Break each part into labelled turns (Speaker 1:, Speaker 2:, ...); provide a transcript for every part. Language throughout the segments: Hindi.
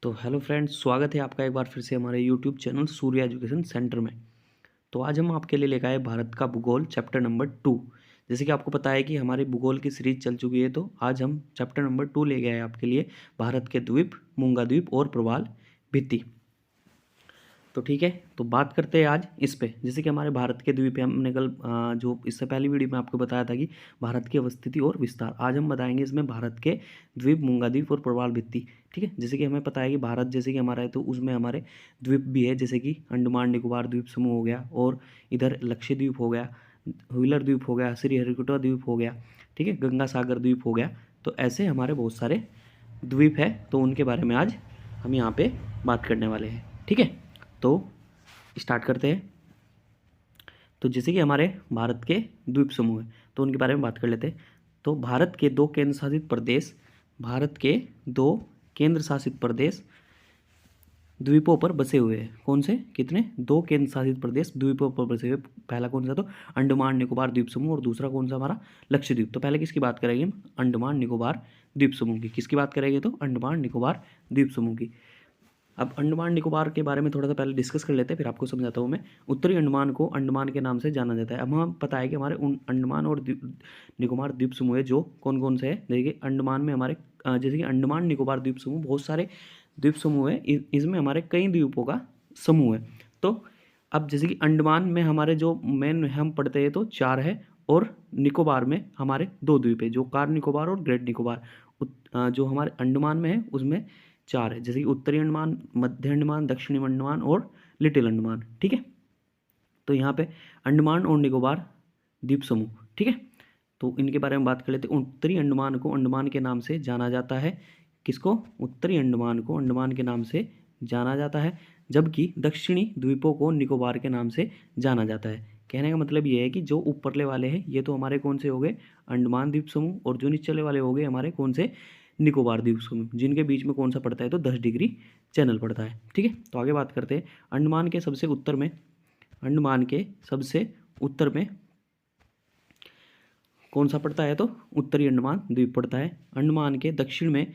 Speaker 1: तो हेलो फ्रेंड्स, स्वागत है आपका एक बार फिर से हमारे यूट्यूब चैनल सूर्य एजुकेशन सेंटर में। तो आज हम आपके लिए लेकर आए भारत का भूगोल चैप्टर नंबर 2। जैसे कि आपको पता है कि हमारी भूगोल की सीरीज चल चुकी है, तो आज हम चैप्टर नंबर 2 ले गए हैं आपके लिए, भारत के द्वीप, मूंगा द्वीप और प्रवाल भित्ति। तो ठीक है, तो बात करते हैं आज इस पे। जैसे कि हमारे भारत के द्वीप है, हमने कल जो इससे पहली वीडियो में आपको बताया था कि भारत की अवस्थिति और विस्तार, आज हम बताएंगे इसमें भारत के द्वीप, मूंगा द्वीप और प्रवाल भित्ति। ठीक है, जैसे कि हमें पता है कि भारत जैसे कि हमारा है, तो उसमें हमारे द्वीप भी है, जैसे कि अंडमान निकोबार द्वीप समूह हो गया, और इधर लक्षद्वीप हो गया, व्हीलर द्वीप हो गया, श्रीहरिकोटा द्वीप हो गया, ठीक है, गंगा सागर द्वीप हो गया। तो ऐसे हमारे बहुत सारे द्वीप है, तो उनके बारे में आज हम यहाँ पे बात करने वाले हैं। ठीक है, तो स्टार्ट करते हैं। तो जैसे कि हमारे भारत के द्वीप समूह है, तो उनके बारे में बात कर लेते हैं। तो भारत के दो केंद्र शासित प्रदेश, भारत के दो केंद्र शासित प्रदेश द्वीपों पर बसे हुए हैं। कौन से? कितने? दो केंद्र शासित प्रदेश द्वीपों पर बसे हुए। पहला कौन सा? तो अंडमान निकोबार द्वीप समूह, और दूसरा कौन सा? हमारा लक्षद्वीप। तो पहले किसकी बात करेंगे हम? अंडमान निकोबार द्वीप समूह की। किसकी बात करेंगे? तो अंडमान निकोबार द्वीप समूह की। अब अंडमान निकोबार के बारे में थोड़ा सा पहले डिस्कस कर लेते हैं, फिर आपको समझाता हूँ मैं। उत्तरी अंडमान को अंडमान के नाम से जाना जाता है। अब हमें पता है कि हमारे उन अंडमान और निकोबार द्वीप समूह है, जो कौन कौन से है। देखिए, अंडमान में हमारे जैसे कि अंडमान निकोबार द्वीप समूह बहुत सारे द्वीप समूह है, इसमें हमारे कई द्वीपों का समूह है। तो अब जैसे कि अंडमान में हमारे जो मेन हम पढ़ते हैं तो 4 है, और निकोबार में हमारे 2 द्वीप है, जो कार निकोबार और ग्रेट निकोबार। जो हमारे अंडमान में है उसमें 4 है, जैसे कि उत्तरी अंडमान, मध्य अंडमान, दक्षिणी अंडमान और लिटिल अंडमान। ठीक है, तो यहाँ पे अंडमान और निकोबार द्वीप समूह। ठीक है, तो इनके बारे में बात कर लेते हैं। उत्तरी अंडमान को अंडमान के नाम से जाना जाता है। किसको? उत्तरी अंडमान को अंडमान के नाम से जाना जाता है, जबकि दक्षिणी द्वीपों को निकोबार के नाम से जाना जाता है। कहने का मतलब ये है कि जो ऊपरले वाले हैं ये तो हमारे कौन से हो गए? अंडमान द्वीप समूह, और जो निचले वाले हो गए हमारे कौन से? निकोबार द्वीप समूह, जिनके बीच में कौन सा पड़ता है? तो 10 डिग्री चैनल पड़ता है। ठीक है, तो आगे बात करते हैं। अंडमान के सबसे उत्तर में, अंडमान के सबसे उत्तर में कौन सा पड़ता है? तो उत्तरी अंडमान द्वीप पड़ता है। अंडमान के दक्षिण में,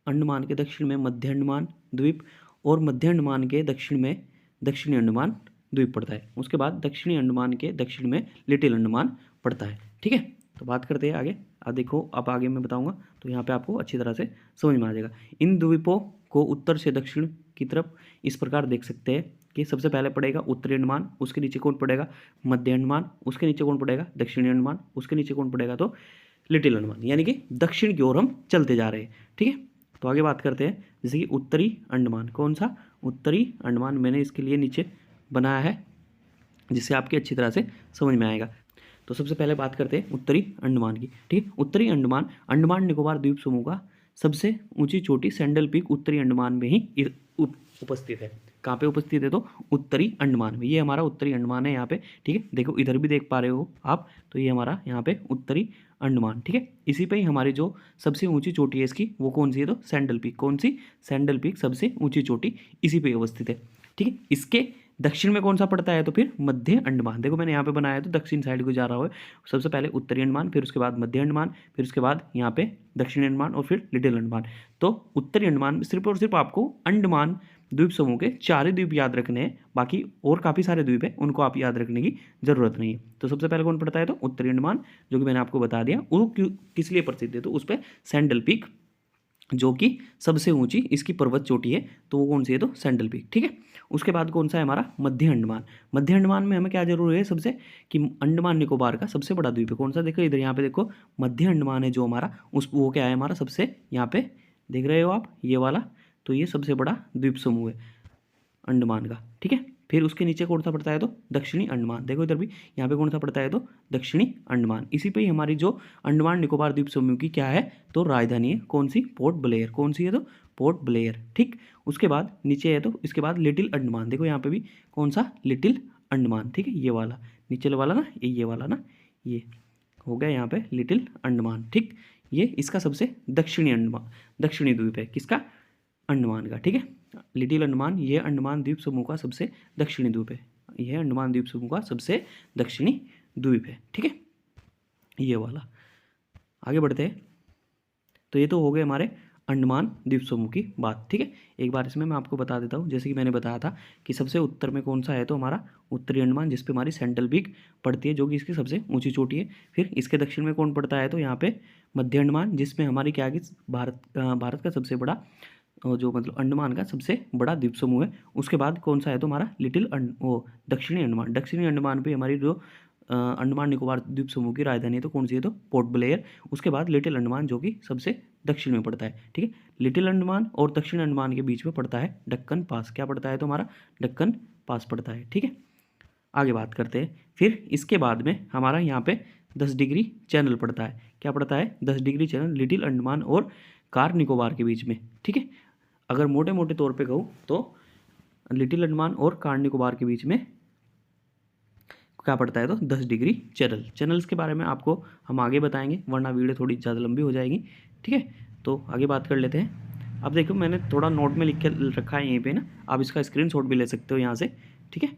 Speaker 1: अंडमान के दक्षिण में मध्य अंडमान द्वीप, और मध्य अंडमान के दक्षिण में दक्षिणी अंडमान द्वीप पड़ता है। उसके बाद दक्षिणी अंडमान के दक्षिण में लिटिल अंडमान पड़ता है। ठीक है, तो बात करते हैं आगे। अब देखो, अब आगे मैं बताऊंगा तो यहाँ पे आपको अच्छी तरह से समझ में आ जाएगा। इन द्वीपों को उत्तर से दक्षिण की तरफ इस प्रकार देख सकते हैं कि सबसे पहले पड़ेगा उत्तरी अंडमान, उसके नीचे कौन पड़ेगा? मध्य अंडमान, उसके नीचे कौन पड़ेगा? दक्षिणी अंडमान, उसके नीचे कौन पड़ेगा? तो लिटिल अंडमान, यानी कि दक्षिण की ओर हम चलते जा रहे हैं। ठीक है, तो आगे बात करते हैं। जैसे कि उत्तरी अंडमान, कौन सा? उत्तरी अंडमान मैंने इसके लिए नीचे बनाया है, जिससे आपकी अच्छी तरह से समझ में आएगा। तो सबसे पहले बात करते हैं उत्तरी अंडमान की। ठीक है, उत्तरी अंडमान अंडमान निकोबार द्वीप समूह का सबसे ऊंची चोटी सैंडल पीक उत्तरी अंडमान में ही उपस्थित है। कहाँ पे उपस्थित है? तो उत्तरी अंडमान में। ये हमारा उत्तरी अंडमान है यहाँ पे। ठीक है, देखो इधर भी देख पा रहे हो आप, तो ये हमारा यहाँ पे उत्तरी अंडमान। ठीक है, इसी पे ही हमारी जो सबसे ऊंची चोटी है इसकी, वो कौन सी है? तो सैंडल पीक। कौन सी? सैंडल पीक सबसे ऊंची चोटी इसी पे अवस्थित है। ठीक है, इसके दक्षिण में कौन सा पड़ता है? तो फिर मध्य अंडमान। देखो मैंने यहाँ पे बनाया है, तो दक्षिण साइड को जा रहा है। सबसे पहले उत्तरी अंडमान, फिर उसके बाद मध्य अंडमान, फिर उसके बाद यहाँ पे दक्षिणी अंडमान, और फिर लिटिल अंडमान। तो उत्तरी अंडमान में सिर्फ और सिर्फ आपको अंडमान द्वीप समूह के 4 ही द्वीप याद रखने हैं, बाकी और काफ़ी सारे द्वीप हैं, उनको आप याद रखने की जरूरत नहीं है। तो सबसे पहले कौन पड़ता है? तो उत्तरी अंडमान, जो कि मैंने आपको बता दिया। वो किस लिए प्रसिद्ध है? तो उस पर सैंडल पीक, जो कि सबसे ऊंची इसकी पर्वत चोटी है, तो वो कौन सी है? तो सैंडल पीक। ठीक है, उसके बाद कौन सा है हमारा? मध्य अंडमान। मध्य अंडमान में हमें क्या जरूर है सबसे? कि अंडमान निकोबार का सबसे बड़ा द्वीप है कौन सा? देखो इधर यहाँ पे देखो, मध्य अंडमान है जो हमारा, उस वो क्या है हमारा? सबसे, यहाँ पे देख रहे हो आप ये वाला, तो ये सबसे बड़ा द्वीप समूह है अंडमान का। ठीक है, फिर उसके नीचे कौन सा पड़ता है? तो दक्षिणी अंडमान। देखो इधर भी, यहाँ पे कौन सा पड़ता है? तो दक्षिणी अंडमान। इसी पे ही हमारी जो अंडमान निकोबार द्वीप समूह की क्या है? तो राजधानी है कौन सी? Port Blair. कौन सी है? तो पोर्ट ब्लेयर। ठीक, उसके बाद नीचे है, तो इसके बाद लिटिल अंडमान। देखो यहाँ पे भी कौन सा? लिटिल अंडमान। ठीक है, ये वाला नीचे वाला ना, ये वाला ना, ये हो गया यहाँ पे लिटिल अंडमान। ठीक, ये इसका सबसे दक्षिणी अंडमान, दक्षिणी द्वीप है किसका? अंडमान का। ठीक है, लिटिल अंडमान ये अंडमान द्वीप समूह का सबसे दक्षिणी द्वीप है। यह अंडमान द्वीप समूह का सबसे दक्षिणी द्वीप है। ठीक है, ये वाला। आगे बढ़ते हैं। तो ये तो हो गए हमारे अंडमान द्वीप समूह की बात। ठीक है, एक बार इसमें मैं आपको बता देता हूँ, जैसे कि मैंने बताया था कि सबसे उत्तर में कौन सा है, तो हमारा उत्तरी अंडमान, जिस पे हमारी सेंट्रल पीक पड़ती है, जो कि इसकी सबसे ऊंची चोटी है। फिर इसके दक्षिण में कौन पड़ता है, तो यहाँ पे मध्य अंडमान, जिसमें हमारी क्या है कि भारत का सबसे बड़ा जो मतलब अंडमान का सबसे बड़ा द्वीप समूह है। उसके बाद कौन सा है, तो हमारा दक्षिणी अंडमान। दक्षिणी अंडमान पे हमारी जो अंडमान निकोबार द्वीप समूह की राजधानी है, तो कौन सी है, तो पोर्ट ब्लेयर। उसके बाद लिटिल अंडमान, जो कि सबसे दक्षिण में पड़ता है। ठीक है, लिटिल अंडमान और दक्षिण अंडमान के बीच में पड़ता है दक्कन पास। क्या पड़ता है, तो हमारा दक्कन पास पड़ता है। ठीक है, आगे बात करते हैं। फिर इसके बाद में हमारा यहाँ पे 10 डिग्री चैनल पड़ता है। क्या पड़ता है, 10 डिग्री चैनल लिटिल अंडमान और कार निकोबार के बीच में। ठीक है, अगर मोटे मोटे तौर पे कहूँ तो लिटिल अंडमान और कार निकोबार के बीच में क्या पड़ता है, तो 10 डिग्री चैनल। चैनल्स के बारे में आपको हम आगे बताएंगे, वरना वीडियो थोड़ी ज़्यादा लंबी हो जाएगी। ठीक है, तो आगे बात कर लेते हैं। अब देखो, मैंने थोड़ा नोट में लिख के रखा है यहीं पे ना, आप इसका स्क्रीनशॉट भी ले सकते हो यहाँ से। ठीक है,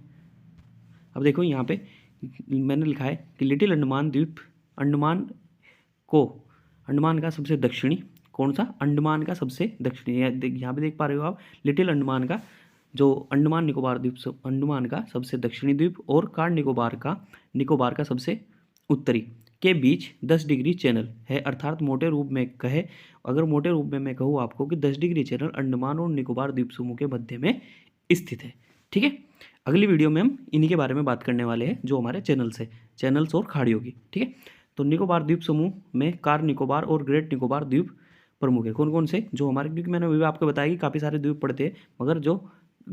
Speaker 1: अब देखो यहाँ पे मैंने लिखा है कि लिटिल अंडमान द्वीप अंडमान का सबसे दक्षिणी, कौन सा, अंडमान का सबसे दक्षिणी, यहाँ पे देख पा रहे हो आप, लिटिल अंडमान का जो अंडमान निकोबार द्वीप अंडमान का सबसे दक्षिणी द्वीप और कार निकोबार का सबसे उत्तरी के बीच 10 डिग्री चैनल है। अर्थात मोटे रूप में मैं कहूँ आपको कि 10 डिग्री चैनल अंडमान और निकोबार द्वीप समूह के मध्य में स्थित है। ठीक है, अगली वीडियो में हम इन्हीं के बारे में बात करने वाले हैं, जो हमारे चैनल्स और खाड़ियों की। ठीक है, तो निकोबार द्वीप समूह में कार निकोबार और ग्रेट निकोबार द्वीप प्रमुख है। कौन कौन से, जो हमारे, क्योंकि मैंने अभी आपको बताया कि काफ़ी सारे द्वीप पड़ते हैं, मगर जो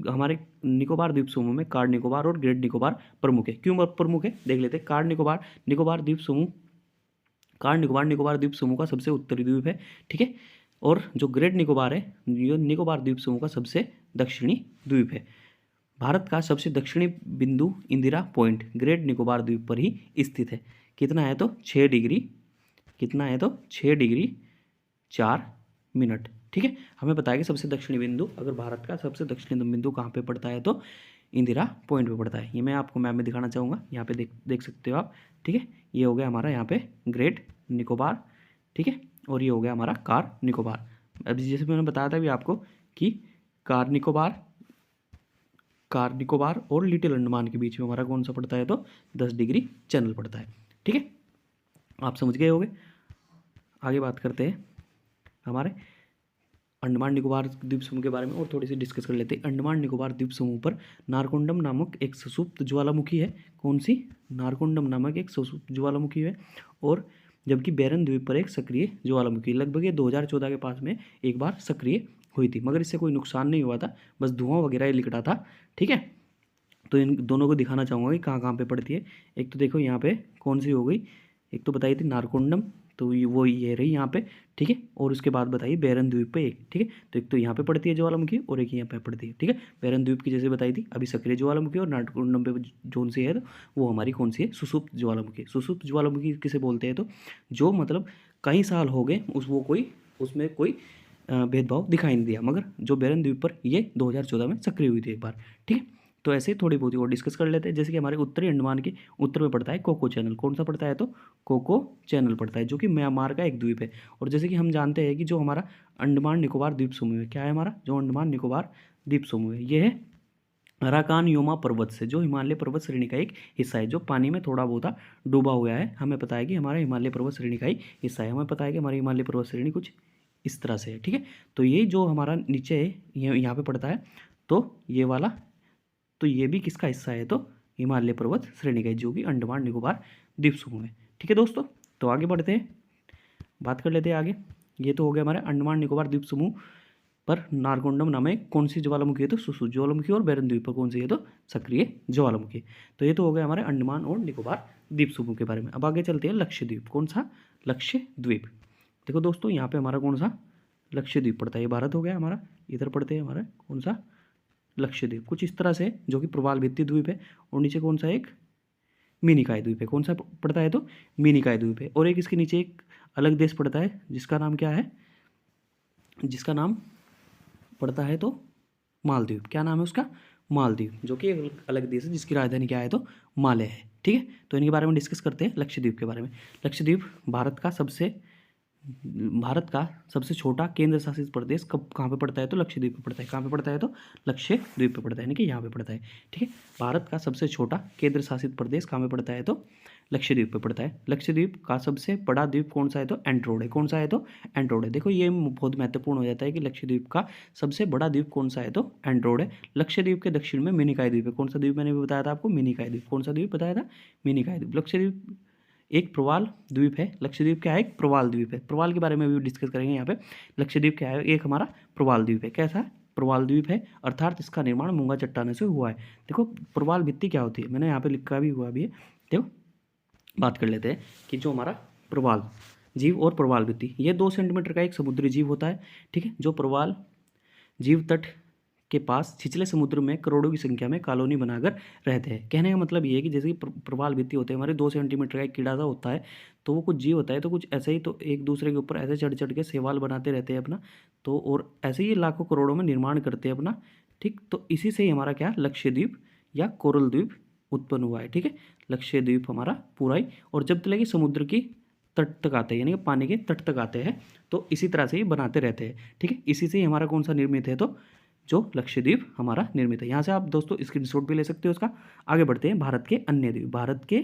Speaker 1: हमारे निकोबार द्वीप समूह में कार निकोबार और ग्रेट निकोबार प्रमुख है। क्यों प्रमुख है, देख लेते हैं। कार निकोबार द्वीप समूह का सबसे उत्तरी द्वीप है। ठीक है, और जो ग्रेट निकोबार है, ये निकोबार द्वीप समूह का सबसे दक्षिणी द्वीप है। भारत का सबसे दक्षिणी बिंदु इंदिरा पॉइंट ग्रेट निकोबार द्वीप पर ही स्थित है। कितना है, तो 6 डिग्री 4 मिनट। ठीक है, हमें बताया कि सबसे दक्षिणी बिंदु, अगर भारत का सबसे दक्षिणी बिंदु कहाँ पे पड़ता है, तो इंदिरा पॉइंट पे पड़ता है। ये मैं आपको मैप में दिखाना चाहूँगा, यहाँ पे देख सकते हो आप। ठीक है, ये हो गया हमारा यहाँ पे ग्रेट निकोबार। ठीक है, और ये हो गया हमारा कार निकोबार। अब जैसे मैंने बताया था अभी आपको कि कार निकोबार और लिटिल अंडमान के बीच में हमारा कौन सा पड़ता है, तो 10 डिग्री चैनल पड़ता है। ठीक है, आप समझ गए होंगे। आगे बात करते हैं हमारे अंडमान निकोबार द्वीप समूह के बारे में और थोड़ी सी डिस्कस कर लेते हैं। अंडमान निकोबार द्वीप समूह पर नारकोंडम नामक एक सुषुप्त ज्वालामुखी है। कौन सी, नारकोंडम नामक एक सुषुप्त ज्वालामुखी है। और जबकि बैरन द्वीप पर एक सक्रिय ज्वालामुखी, लगभग ये 2014 के पास में एक बार सक्रिय हुई थी, मगर इससे कोई नुकसान नहीं हुआ था, बस धुआं वगैरह ही निकला था। ठीक है, तो इन दोनों को दिखाना चाहूँगा कि कहाँ कहाँ पे पड़ती है। एक तो देखो यहाँ पे कौन सी हो गई, एक तो बताई थी नारकोंडम, तो ये रही यहाँ पे। ठीक है, और उसके बाद बताइए बैरन द्वीप पे एक। ठीक है, तो एक तो यहाँ पे पड़ती है ज्वालामुखी और एक यहाँ पे पड़ती है। ठीक है, बैरन द्वीप की जैसे बताई थी अभी सक्रिय ज्वालामुखी, और नारकोंडम पे जोन सी है, तो वो हमारी कौन सी है, सुषुप्त ज्वालामुखी। सुषुप्त ज्वालामुखी किसे बोलते हैं, तो जो मतलब कई साल हो गए उसमें कोई भेदभाव दिखाई नहीं दिया, मगर जो बैरन द्वीप पर ये 2014 में सक्रिय हुई थी एक बार। ठीक है, तो ऐसे थोड़ी बहुत और डिस्कस कर लेते हैं। जैसे कि हमारे उत्तरी अंडमान के उत्तर में पड़ता है कोको चैनल। कौन सा पड़ता है, तो कोको चैनल पड़ता है, जो कि म्यांमार का एक द्वीप है। और जैसे कि हम जानते हैं कि जो हमारा अंडमान निकोबार द्वीप समूह है, क्या है हमारा जो अंडमान निकोबार द्वीप समूह है, ये है अराकान योमा पर्वत से, जो हिमालय पर्वत श्रेणी का एक हिस्सा है, जो पानी में थोड़ा बहुत डूबा हुआ है। हमें पता है कि हमारा हिमालय पर्वत श्रेणी का ही हिस्सा है। हमें पता है कि हमारी हिमालय पर्वत श्रेणी कुछ इस तरह से है। ठीक है, तो ये जो हमारा नीचे है, यहाँ पे पड़ता है, तो ये वाला, तो ये भी किसका हिस्सा है, तो हिमालय पर्वत श्रेणी का है, जो कि अंडमान निकोबार द्वीप समूह है। ठीक है दोस्तों, तो आगे बढ़ते हैं, बात कर लेते हैं आगे। ये तो हो गया हमारे अंडमान निकोबार द्वीप समूह पर नारकोंडम नामक कौन सी ज्वालामुखी है, तो सुषुप्त ज्वालामुखी, और बैरन द्वीप पर कौन सी है, तो सक्रिय ज्वालामुखी। तो ये तो हो गया हमारे अंडमान और निकोबार द्वीप समूह के बारे में। अब आगे चलते हैं लक्षद्वीप। कौन सा, लक्षद्वीप। देखो दोस्तों, यहाँ पे हमारा कौन सा लक्षद्वीप पड़ता है, ये भारत हो गया हमारा। इधर पड़ते हैं हमारा कौन सा, लक्षद्वीप, कुछ इस तरह से, जो कि प्रवाल भित्ति द्वीप है। और नीचे कौन सा, एक मिनिकाय द्वीप है। कौन सा पड़ता है, तो मिनिकाय द्वीप है। और एक इसके नीचे एक अलग देश पड़ता है, जिसका नाम क्या है, जिसका नाम पड़ता है तो मालदीव। क्या नाम है उसका, मालदीव, जो कि एक अलग देश है, जिसकी राजधानी क्या है, तो माले है। ठीक है, तो इनके बारे में डिस्कस करते हैं लक्षद्वीप के बारे में। लक्षद्वीप भारत का सबसे भारत का सबसे छोटा केंद्र शासित प्रदेश कब कहाँ पे पड़ता है? तो लक्षद्वीप पे पड़ता है। कहाँ पे पड़ता है? तो लक्षद्वीप पे पड़ता है, यानी कि यहाँ पे पड़ता है। ठीक है, भारत का सबसे छोटा केंद्र शासित प्रदेश कहाँ पे पड़ता है? तो लक्षद्वीप पे पड़ता है। लक्षद्वीप का सबसे बड़ा द्वीप कौन सा है? तो एंड्रोड है। कौन सा है? तो एंड्रोड है। देखो ये बहुत महत्वपूर्ण हो जाता है कि लक्षद्वीप का सबसे बड़ा द्वीप कौन सा है? तो एंड्रोड है। लक्षद्वीप के दक्षिण में मिनिकॉय द्वीप है। कौन सा द्वीप मैंने भी बताया था आपको? मिनिकॉय द्वीप। कौन सा द्वीप बताया था? मिनिकॉय द्वीप। लक्षद्वीप एक प्रवाल द्वीप है। लक्षद्वीप क्या है? एक प्रवाल द्वीप है। प्रवाल के बारे में भी डिस्कस करेंगे यहाँ पे। लक्षद्वीप क्या है? एक हमारा प्रवाल द्वीप है। कैसा है? प्रवाल द्वीप है, अर्थात इसका निर्माण मूंगा चट्टानों से हुआ है। देखो प्रवाल भित्ति क्या होती है, मैंने यहाँ पे लिखा भी हुआ भी है। देखो बात कर लेते हैं कि जो हमारा प्रवाल जीव और प्रवाल भित्ति, ये 2 सेंटीमीटर का एक समुद्री जीव होता है। ठीक है, जो प्रवाल जीव तट के पास छिछले समुद्र में करोड़ों की संख्या में कॉलोनी बनाकर रहते हैं। कहने का मतलब ये है कि जैसे कि प्रवाल भित्ति होते हैं हमारे 2 सेंटीमीटर का एक कीड़ा सा होता है, तो वो कुछ जीव होता है, तो कुछ ऐसे ही तो एक दूसरे के ऊपर ऐसे चढ़ चढ़ के शैवाल बनाते रहते हैं अपना, तो और ऐसे ही लाखों करोड़ों में निर्माण करते हैं अपना। ठीक, तो इसी से ही हमारा क्या लक्षद्वीप या कोरल द्वीप उत्पन्न हुआ है। ठीक है, लक्षद्वीप हमारा पूरा ही, और जब तक कि समुद्र की तट तक आते हैं, यानी कि पानी के तट तक आते हैं, तो इसी तरह से ही बनाते रहते हैं। ठीक है, इसी से ही हमारा कौन सा निर्मित है? तो जो लक्षद्वीप हमारा निर्मित है। यहाँ से आप दोस्तों स्क्रीनशॉट भी ले सकते हो उसका। आगे बढ़ते हैं भारत के अन्य द्वीप। भारत के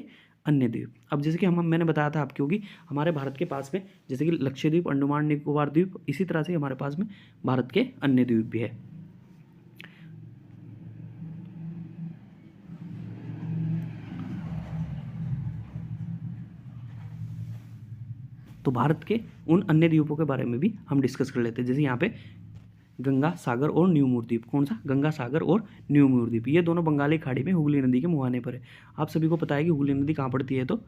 Speaker 1: अन्य द्वीप, अब जैसे कि मैंने बताया था आपको कि हमारे भारत के पास में जैसे कि लक्षद्वीप, अंडमान निकोबार द्वीप, इसी तरह से हमारे पास में भारत के अन्य द्वीप भी है। तो भारत के उन अन्य द्वीपों के बारे में भी हम डिस्कस कर लेते हैं। जैसे यहाँ पे गंगा सागर और न्यू द्वीप। कौन सा? गंगा सागर और न्यू द्वीप, ये दोनों बंगाली खाड़ी में हुगली नदी के मुहाने पर है। आप सभी को पता है कि हुगली नदी कहाँ पड़ती है? तो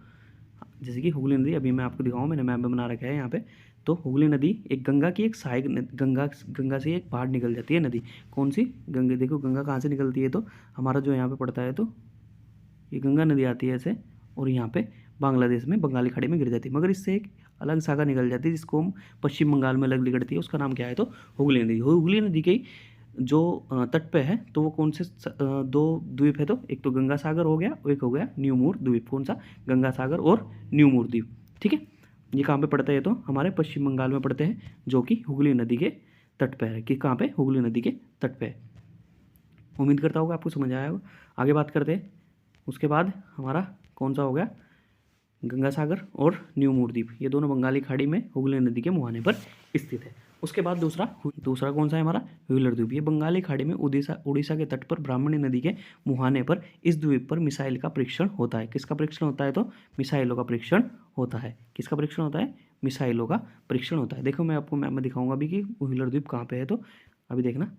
Speaker 1: जैसे कि हुगली नदी अभी मैं आपको दिखाऊँ, मैंने मैप बना रखा है यहाँ पे। तो हुगली नदी एक गंगा की एक सहायक गंगा से एक बाहर निकल जाती है नदी। कौन सी? गंगा। देखो गंगा कहाँ से निकलती है? तो हमारा जो यहाँ पे पड़ता है, तो ये गंगा नदी आती है ऐसे, और यहाँ पे बांग्लादेश में बंगाली खाड़ी में गिर जाती है। मगर इससे एक अलग शाखा निकल जाती है जिसको हम पश्चिम बंगाल में अलग निकलती है, उसका नाम क्या है? तो हुगली नदी। हुगली नदी के जो तट पे है, तो वो कौन से 2 द्वीप है? तो एक तो गंगा सागर हो गया, और एक हो गया न्यू द्वीप। कौन सा? गंगा सागर और न्यू द्वीप। ठीक है, ये कहाँ पे पड़ते हैं? तो हमारे पश्चिम बंगाल में पड़ते हैं, जो कि हुगली नदी के तट पे है। कि कहाँ पे? हुगली नदी के तट पे है। उम्मीद करता होगा आपको समझ आया होगा। आगे बात करते हैं। उसके बाद हमारा कौन सा हो गया? गंगा सागर और न्यू द्वीप, ये दोनों बंगाली खाड़ी में हुगली नदी के मुहाने पर स्थित है। उसके बाद दूसरा कौन सा है हमारा? व्हीलर द्वीप। ये बंगाली खाड़ी में उड़ीसा के तट पर ब्राह्मणी नदी के मुहाने पर इस द्वीप पर मिसाइल का परीक्षण होता है। किसका परीक्षण होता है? तो मिसाइलों का परीक्षण होता है। किसका परीक्षण होता है? मिसाइलों का परीक्षण होता है। देखो मैं आपको मैप में दिखाऊंगा अभी कि व्हीलर द्वीप कहाँ पे है। तो अभी देखना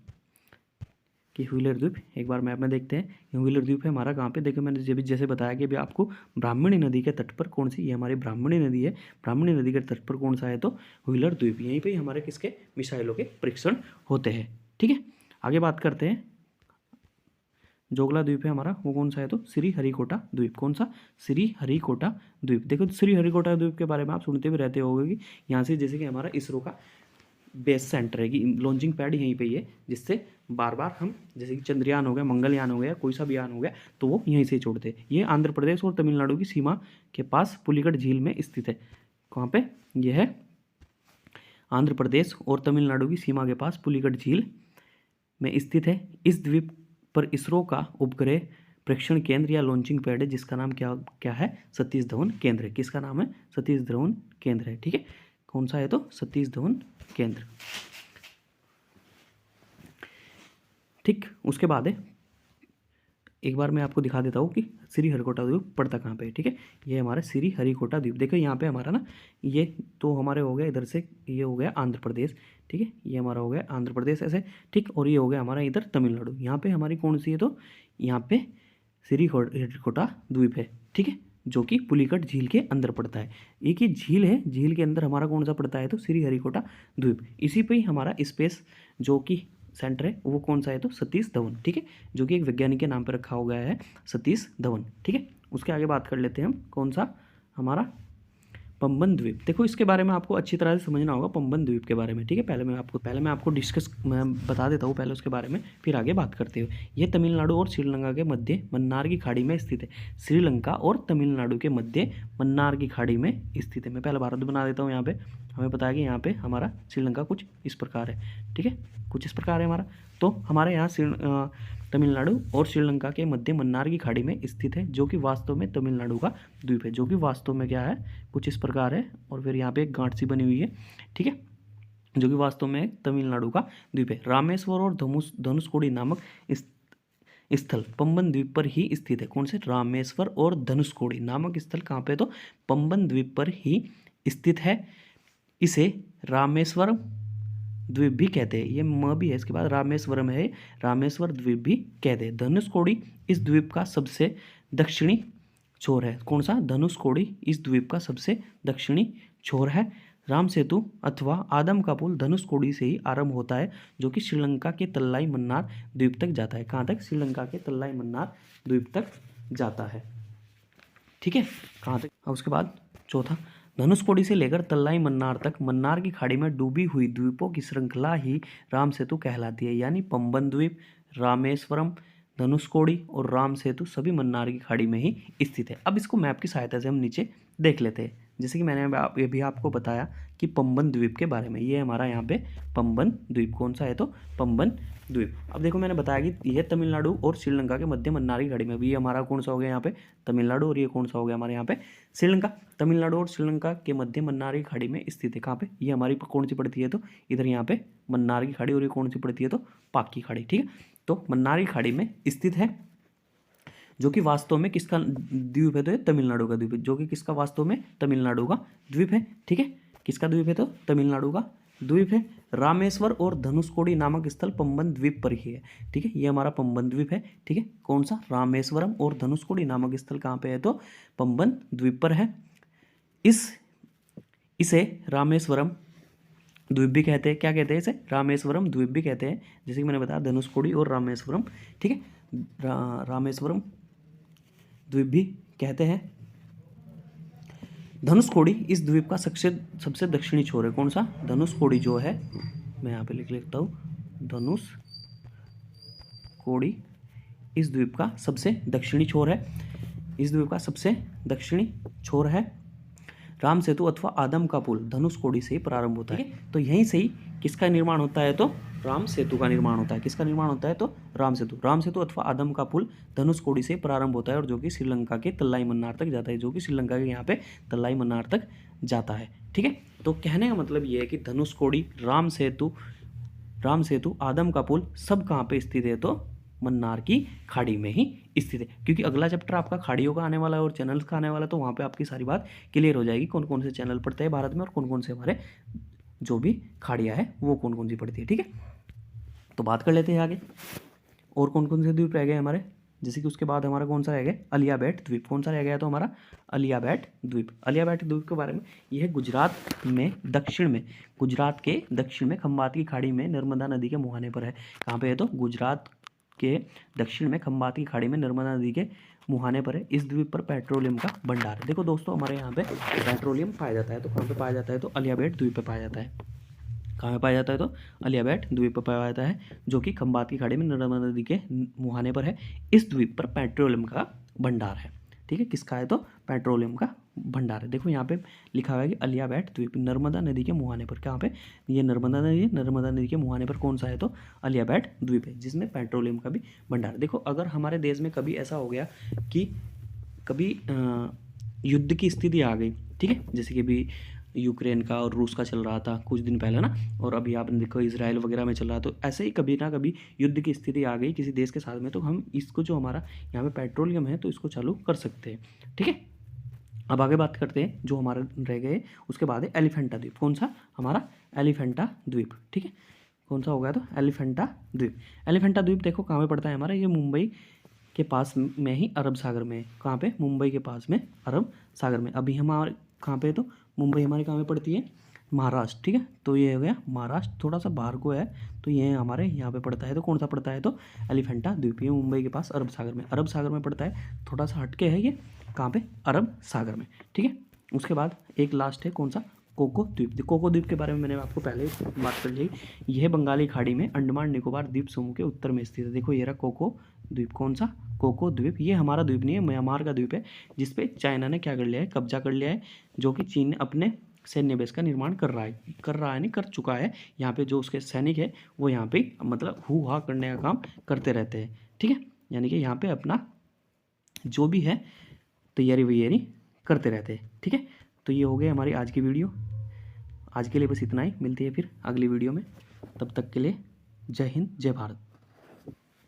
Speaker 1: कि व्हीलर द्वीप, एक बार मैप में देखते हैं। ये व्हीलर द्वीप है हमारा कहाँ पे? देखो मैंने जैसे बताया कि अभी आपको ब्राह्मणी नदी के तट पर कौन सी? ये हमारी ब्राह्मणी नदी है। ब्राह्मणी नदी के तट पर कौन सा है? तो व्हीलर द्वीप। यहीं पे हमारे किसके? मिसाइलों के परीक्षण होते हैं। ठीक है, आगे बात करते हैं। जोगला द्वीप है हमारा, वो कौन सा है? तो श्रीहरिकोटा द्वीप। कौन सा? श्रीहरिकोटा द्वीप। देखो श्रीहरिकोटा द्वीप के बारे में आप सुनते भी रहते होगे कि यहाँ से जैसे कि हमारा इसरो का बेस सेंटर है, कि लॉन्चिंग पैड यहीं पे ही है, जिससे बार बार हम जैसे कि चंद्रयान हो गया, मंगलयान हो गया, कोई सा भी यान हो गया, तो वो यहीं से छोड़ते हैं। ये आंध्र प्रदेश और तमिलनाडु की सीमा के पास पुलिकट झील में स्थित है। कहाँ पे? यह है आंध्र प्रदेश और तमिलनाडु की सीमा के पास पुलिकट झील में स्थित है। इस द्वीप पर इसरो का उपग्रह प्रेक्षण केंद्र या लॉन्चिंग पैड है, जिसका नाम क्या है? सतीश धवन केंद्र है। किसका नाम है? सतीश धवन केंद्र है। ठीक है, कौन सा है? तो सतीश धवन केंद्र। ठीक, उसके बाद है, एक बार मैं आपको दिखा देता हूँ कि श्रीहरिकोटा द्वीप पड़ता कहाँ पे है। ठीक है, ये हमारा श्रीहरिकोटा द्वीप। देखो यहाँ पे हमारा ना, ये तो हमारे हो गया इधर से, ये हो गया आंध्र प्रदेश। ठीक है, ये हमारा हो गया आंध्र प्रदेश ऐसे। ठीक, और ये हो गया हमारा इधर तमिलनाडु। यहाँ पे हमारी कौन सी है? तो यहाँ पे श्रीहरिकोटा द्वीप है। ठीक है, जो कि पुलिकट झील के अंदर पड़ता है। एक ही झील है, झील के अंदर हमारा कौन सा पड़ता है? तो श्रीहरिकोटा द्वीप। इसी पे ही हमारा स्पेस जो कि सेंटर है, वो कौन सा है? तो सतीश धवन। ठीक है, जो कि एक वैज्ञानिक के नाम पर रखा हो गया है, सतीश धवन। ठीक है, उसके आगे बात कर लेते हैं हम। कौन सा? हमारा पंबन द्वीप, देखो इसके बारे में आपको अच्छी तरह से समझना होगा पंबन द्वीप के बारे में, ठीक है। पहले मैं आपको मैं बता देता हूँ पहले उसके बारे में, फिर आगे बात करते हुए। ये तमिलनाडु और श्रीलंका के मध्य मन्नार की खाड़ी में स्थित है। श्रीलंका और तमिलनाडु के मध्य मन्नार की खाड़ी में स्थित है। मैं पहले भारत बना देता हूँ। यहाँ पे हमें पता है कि यहाँ पे हमारा श्रीलंका कुछ इस प्रकार है, ठीक है, कुछ इस प्रकार है हमारा। तो हमारे यहाँ तमिलनाडु और श्रीलंका के मध्य मन्नार की खाड़ी में स्थित है, जो कि वास्तव में तमिलनाडु का द्वीप है, जो कि वास्तव में क्या है, कुछ इस प्रकार है। और फिर यहाँ पे एक गांठ सी बनी हुई है, ठीक है, जो कि वास्तव में तमिलनाडु का द्वीप है। रामेश्वर और धनुषकोडी नामक स्थल पंबन द्वीप पर ही स्थित है। कौन से? रामेश्वर और धनुषकोडी नामक स्थल कहाँ पे? तो पंबन द्वीप पर ही स्थित है। इसे रामेश्वरम द्वीप भी कहते हैं। ये म भी है इसके बाद, रामेश्वरम है, रामेश्वर द्वीप भी कहते हैं। धनुषकोडी इस द्वीप का सबसे दक्षिणी छोर है। कौन सा? धनुषकोडी इस द्वीप का सबसे दक्षिणी छोर है। राम सेतु अथवा आदम का पुल धनुषकोडी से ही आरंभ होता है, जो कि श्रीलंका के तल्लाई मन्नार द्वीप तक जाता है। कहाँ तक? श्रीलंका के तल्लाई मन्नार द्वीप तक जाता है, ठीक है। कहाँ तक? अब उसके बाद चौथा, धनुषकोडी से लेकर तल्लाई मन्नार तक मन्नार की खाड़ी में डूबी हुई द्वीपों की श्रृंखला ही राम सेतु कहलाती है। यानी पंबन द्वीप, रामेश्वरम, धनुषकोडी और राम सेतु सभी मन्नार की खाड़ी में ही स्थित है। अब इसको मैप की सहायता से हम नीचे देख लेते हैं। जैसे कि मैंने ये भी आपको बताया कि पंबन द्वीप के बारे में। ये हमारा यहाँ पे पंबन द्वीप कौन सा है? तो पंबन द्वीप। अब देखो मैंने बताया कि यह तमिलनाडु और श्रीलंका के मध्य मन्नार की खाड़ी में, भी ये हमारा कौन सा हो गया यहाँ पे? तमिलनाडु। और ये कौन सा हो गया हमारे यहाँ पे? श्रीलंका। तमिलनाडु और श्रीलंका के मध्य मन्नार की खाड़ी में स्थित है। कहाँ पे? ये हमारी कौन सी पड़ती है? तो इधर यहाँ पे मन्नार की खाड़ी। और ये कौन सी पड़ती है? तो पाक की खाड़ी, ठीक है। तो मन्नार की खाड़ी में स्थित है, जो कि वास्तव में किसका द्वीप है? तो ये तमिलनाडु का द्वीप है, जो कि किसका वास्तव में? तमिलनाडु का द्वीप है, ठीक है। किसका द्वीप है? तो तमिलनाडु का द्वीप है। रामेश्वर और धनुषकोडी नामक स्थल पंबन द्वीप पर ही है, ठीक है। ये हमारा पंबन द्वीप है, ठीक है। कौन सा? रामेश्वरम और धनुषकोडी नामक स्थल कहाँ पे है? तो पंबन द्वीप पर है। इसे रामेश्वरम द्वीप भी कहते हैं। क्या कहते हैं इसे? रामेश्वरम द्वीप भी कहते हैं। जैसे कि मैंने बताया धनुषकोडी और रामेश्वरम, ठीक है। रामेश्वरम द्वीप भी कहते हैं। धनुषकोडी इस द्वीप का सबसे दक्षिणी छोर है। कौन सा? धनुषकोडी जो है, मैं यहाँ पे लिख लेता हूँ, धनुषकोडी इस द्वीप का सबसे दक्षिणी छोर है। इस द्वीप का सबसे दक्षिणी छोर है। राम सेतु अथवा आदम का पुल धनुषकोडी से ही प्रारंभ होता है। तो यहीं से ही किसका निर्माण होता है? तो राम सेतु का निर्माण होता है। किसका निर्माण होता है? तो राम सेतु अथवा आदम का पुल धनुषकोडी से प्रारंभ होता है, और जो कि श्रीलंका के तल्लाई मन्नार तक जाता है, जो कि श्रीलंका के यहाँ पे तल्लाई मन्नार तक जाता है, ठीक है। तो कहने का मतलब ये है कि धनुषकोडी, राम सेतु, आदम का पुल सब कहाँ पे स्थित है? तो मन्नार की खाड़ी में ही स्थित है। क्योंकि अगला चैप्टर आपका खाड़ियों का आने वाला है और चैनल्स का आने वाला है, तो वहाँ पे आपकी सारी बात क्लियर हो जाएगी, कौन कौन से चैनल पड़ते हैं भारत में और कौन कौन से हमारे जो भी खाड़ियाँ है वो कौन कौन सी पड़ती है, ठीक है। तो बात कर लेते हैं आगे, और कौन कौन से द्वीप रह गए हमारे। जैसे कि उसके बाद हमारा कौन सा रह गया? अलियाबेट द्वीप। कौन सा रह गया? तो हमारा अलियाबेट द्वीप। अलियाबेट द्वीप के बारे में, यह गुजरात के दक्षिण में खंबात की खाड़ी में नर्मदा नदी के मुहाने पर है। कहाँ पे है? तो गुजरात के दक्षिण में खंबात की खाड़ी में नर्मदा नदी के मुहाने पर है। इस द्वीप पर पेट्रोलियम का भंडार है। देखो दोस्तों, हमारे यहाँ पे पेट्रोलियम पाया जाता है। तो कहाँ पे पाया जाता है? तो अलियाबेट द्वीप पे पाया जाता है। कहाँ पे पाया जाता है? तो अलियाबेट द्वीप पर पाया जाता है, जो कि खंबात की खाड़ी में नर्मदा नदी के मुहाने पर है। इस द्वीप पर पेट्रोलियम का भंडार है, ठीक है। किसका है? तो पेट्रोलियम का भंडार है। देखो यहाँ पे लिखा हुआ है कि अलियाबेट द्वीप नर्मदा नदी के मुहाने पर। कहाँ पे? ये नर्मदा नदी है, नर्मदा नदी के मुहाने पर कौन सा है? तो अलियाबेट द्वीप है, जिसमें पेट्रोलियम का भी भंडार। देखो, अगर हमारे देश में कभी ऐसा हो गया कि कभी युद्ध की स्थिति आ गई, ठीक है, जैसे कि अभी यूक्रेन का और रूस का चल रहा था कुछ दिन पहले ना, और अभी आपने देखो इसराइल वगैरह में चल रहा है, तो ऐसे ही कभी ना कभी युद्ध की स्थिति आ गई किसी देश के साथ में, तो हम इसको, जो हमारा यहाँ पे पेट्रोलियम है, तो इसको चालू कर सकते हैं, ठीक है। अब आगे बात करते हैं, जो हमारे रह गए उसके बाद है एलिफेंटा द्वीप। कौन सा? हमारा एलिफेंटा द्वीप, ठीक है। कौन सा हो गया? तो एलिफेंटा द्वीप। एलिफेंटा द्वीप देखो कहाँ पे पड़ता है हमारा? ये मुंबई के पास में ही अरब सागर में है। कहाँ पे? मुंबई के पास में अरब सागर में। अभी हमारे कहाँ पे? तो मुंबई हमारे कहाँ में पड़ती है? महाराष्ट्र, ठीक है। तो ये हो गया महाराष्ट्र, थोड़ा सा बाहर को है, तो ये हमारे यहाँ पे पड़ता है। तो कौन सा पड़ता है? तो एलिफेंटा द्वीप। ये मुंबई के पास अरब सागर में पड़ता है, थोड़ा सा हटके है ये। कहाँ पे? अरब सागर में, ठीक है। उसके बाद एक लास्ट है कौन सा, कोको द्वीप। कोको द्वीप के बारे में मैंने आपको पहले बात कर ली। यह बंगाली खाड़ी में अंडमान निकोबार द्वीप समूह के उत्तर में स्थित है। देखो ये रहा कोको द्वीप, कौन सा, कोको द्वीप। ये हमारा द्वीप नहीं है, म्यांमार का द्वीप है, जिसपे चाइना ने क्या कर लिया है, कब्जा कर लिया है, जो कि चीन ने अपने सैन्य बेस का निर्माण कर रहा है नहीं, कर चुका है। यहाँ पे जो उसके सैनिक है वो यहाँ पे मतलब हु हा करने का काम करते रहते हैं, ठीक है। यानी कि यहाँ पे अपना जो भी है तैयारी वैयारी करते रहते हैं, ठीक है। तो ये हो गई हमारी आज की वीडियो। आज के लिए बस इतना ही, मिलती है फिर अगली वीडियो में। तब तक के लिए जय हिंद जय भारत।